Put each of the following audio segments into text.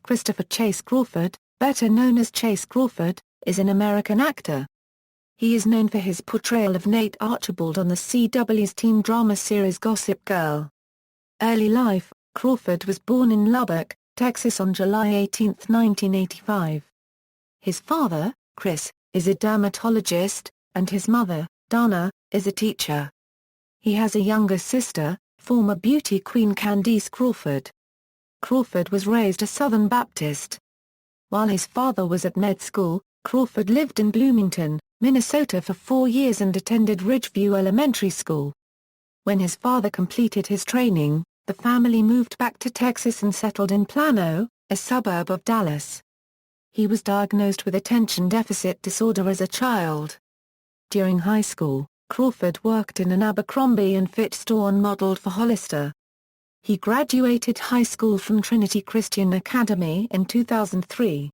Christopher Chace Crawford, better known as Chace Crawford, is an American actor. He is known for his portrayal of Nate Archibald on the CW's teen drama series Gossip Girl. Early life: Crawford was born in Lubbock, Texas on July 18, 1985. His father, Chris, is a dermatologist, and his mother, Dana, is a teacher. He has a younger sister, former beauty queen Candice Crawford. Crawford was raised a Southern Baptist. While his father was at med school, Crawford lived in Bloomington, Minnesota for 4 years and attended Ridgeview Elementary School. When his father completed his training, the family moved back to Texas and settled in Plano, a suburb of Dallas. He was diagnosed with attention deficit disorder as a child. During high school, Crawford worked in an Abercrombie & Fitch store and modeled for Hollister. He graduated high school from Trinity Christian Academy in 2003.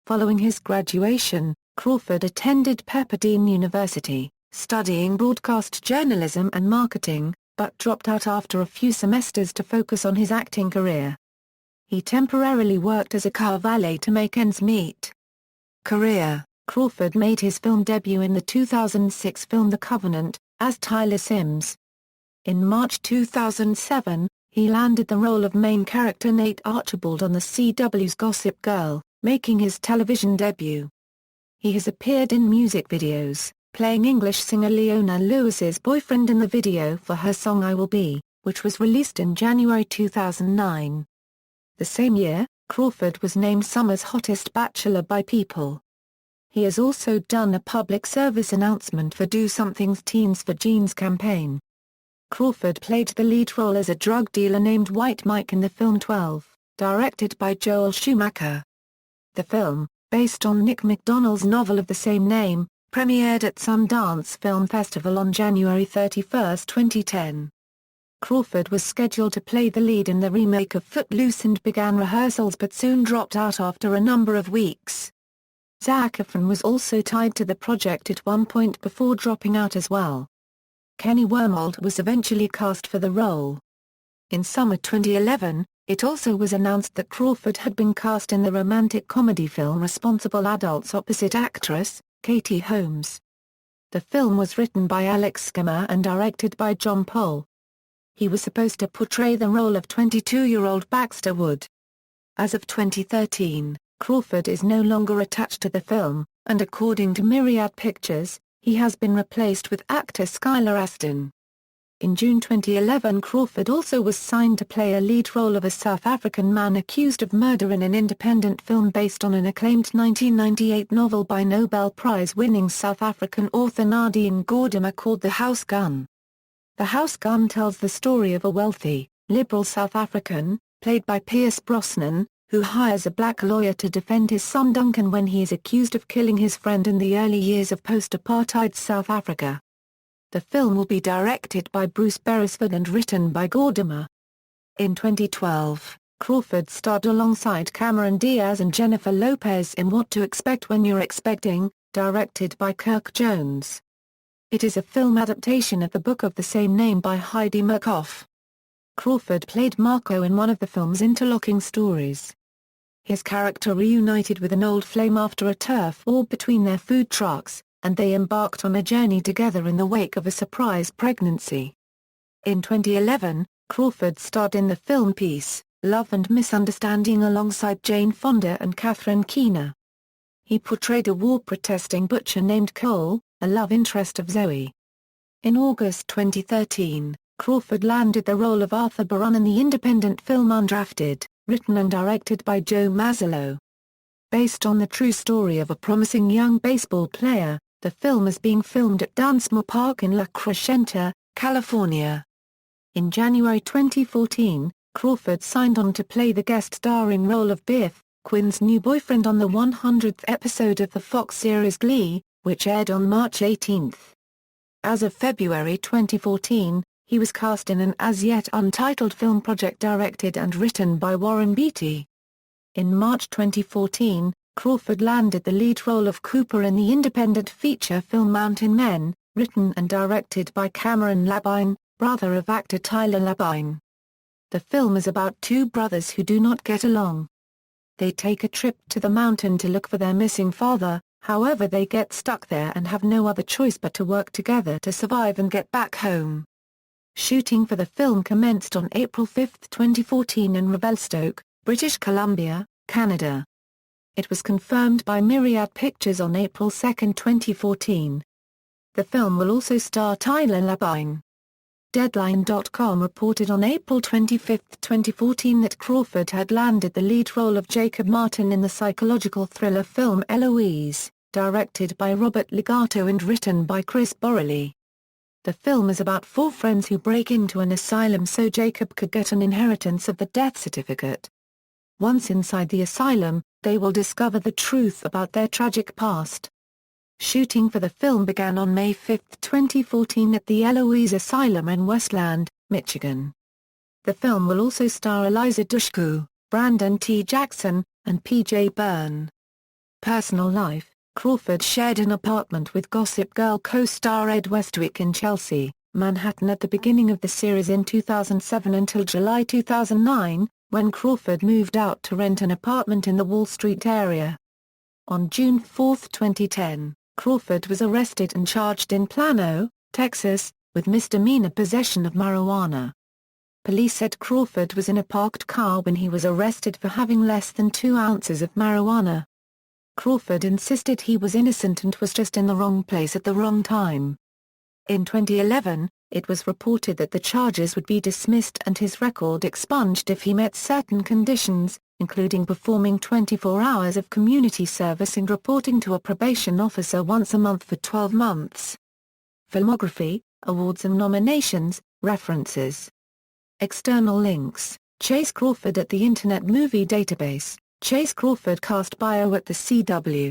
Following his graduation, Crawford attended Pepperdine University, studying broadcast journalism and marketing, but dropped out after a few semesters to focus on his acting career. He temporarily worked as a car valet to make ends meet. Career: Crawford made his film debut in the 2006 film The Covenant, as Tyler Sims. In March 2007, he landed the role of main character Nate Archibald on the CW's Gossip Girl, making his television debut. He has appeared in music videos, playing English singer Leona Lewis's boyfriend in the video for her song I Will Be, which was released in January 2009. The same year, Crawford was named Summer's Hottest Bachelor by People. He has also done a public service announcement for Do Something's Teens for Jeans campaign. Crawford played the lead role as a drug dealer named White Mike in the film 12, directed by Joel Schumacher. The film, based on Nick McDonald's novel of the same name, premiered at Sundance Film Festival on January 31, 2010. Crawford was scheduled to play the lead in the remake of Footloose and began rehearsals but soon dropped out after a number of weeks. Zac Efron was also tied to the project at one point before dropping out as well. Kenny Wormold was eventually cast for the role. In summer 2011, it also was announced that Crawford had been cast in the romantic comedy film Responsible Adults opposite actress, Katie Holmes. The film was written by Alex Schirmer and directed by John Pohl. He was supposed to portray the role of 22-year-old Baxter Wood. As of 2013, Crawford is no longer attached to the film, and according to Myriad Pictures, he has been replaced with actor Skylar Astin. In June 2011, Crawford also was signed to play a lead role of a South African man accused of murder in an independent film based on an acclaimed 1998 novel by Nobel Prize-winning South African author Nadine Gordimer called The House Gun. The House Gun tells the story of a wealthy, liberal South African, played by Pierce Brosnan, who hires a black lawyer to defend his son Duncan when he is accused of killing his friend in the early years of post-apartheid South Africa. The film will be directed by Bruce Beresford and written by Gordimer. In 2012, Crawford starred alongside Cameron Diaz and Jennifer Lopez in What to Expect When You're Expecting, directed by Kirk Jones. It is a film adaptation of the book of the same name by Heidi Markoff. Crawford played Marco in one of the film's interlocking stories. His character reunited with an old flame after a turf war between their food trucks, and they embarked on a journey together in the wake of a surprise pregnancy. In 2011, Crawford starred in the film Peace, Love and Misunderstanding alongside Jane Fonda and Catherine Keener. He portrayed a war-protesting butcher named Cole, a love interest of Zoe. In August 2013, Crawford landed the role of Arthur Baron in the independent film Undrafted, written and directed by Joe Mazzello. Based on the true story of a promising young baseball player, the film is being filmed at Dunsmore Park in La Crescenta, California. In January 2014, Crawford signed on to play the guest starring role of Biff, Quinn's new boyfriend on the 100th episode of the Fox series Glee, which aired on March 18. As of February 2014, he was cast in an as-yet untitled film project directed and written by Warren Beatty. In March 2014, Crawford landed the lead role of Cooper in the independent feature film Mountain Men, written and directed by Cameron Labine, brother of actor Tyler Labine. The film is about two brothers who do not get along. They take a trip to the mountain to look for their missing father, however they get stuck there and have no other choice but to work together to survive and get back home. Shooting for the film commenced on April 5, 2014 in Revelstoke, British Columbia, Canada. It was confirmed by Myriad Pictures on April 2, 2014. The film will also star Tyler Labine. Deadline.com reported on April 25, 2014 that Crawford had landed the lead role of Jacob Martin in the psychological thriller film Eloise, directed by Robert Legato and written by Chris Borrelli. The film is about four friends who break into an asylum so Jacob could get an inheritance of the death certificate. Once inside the asylum, they will discover the truth about their tragic past. Shooting for the film began on May 5, 2014 at the Eloise Asylum in Westland, Michigan. The film will also star Eliza Dushku, Brandon T. Jackson, and P.J. Byrne. Personal life: Crawford shared an apartment with Gossip Girl co-star Ed Westwick in Chelsea, Manhattan at the beginning of the series in 2007 until July 2009, when Crawford moved out to rent an apartment in the Wall Street area. On June 4, 2010, Crawford was arrested and charged in Plano, Texas, with misdemeanor possession of marijuana. Police said Crawford was in a parked car when he was arrested for having less than 2 ounces of marijuana. Crawford insisted he was innocent and was just in the wrong place at the wrong time. In 2011, it was reported that the charges would be dismissed and his record expunged if he met certain conditions, including performing 24 hours of community service and reporting to a probation officer once a month for 12 months. Filmography, awards and nominations, references. External links: Chace Crawford at the Internet Movie Database, Chace Crawford cast bio at the CW.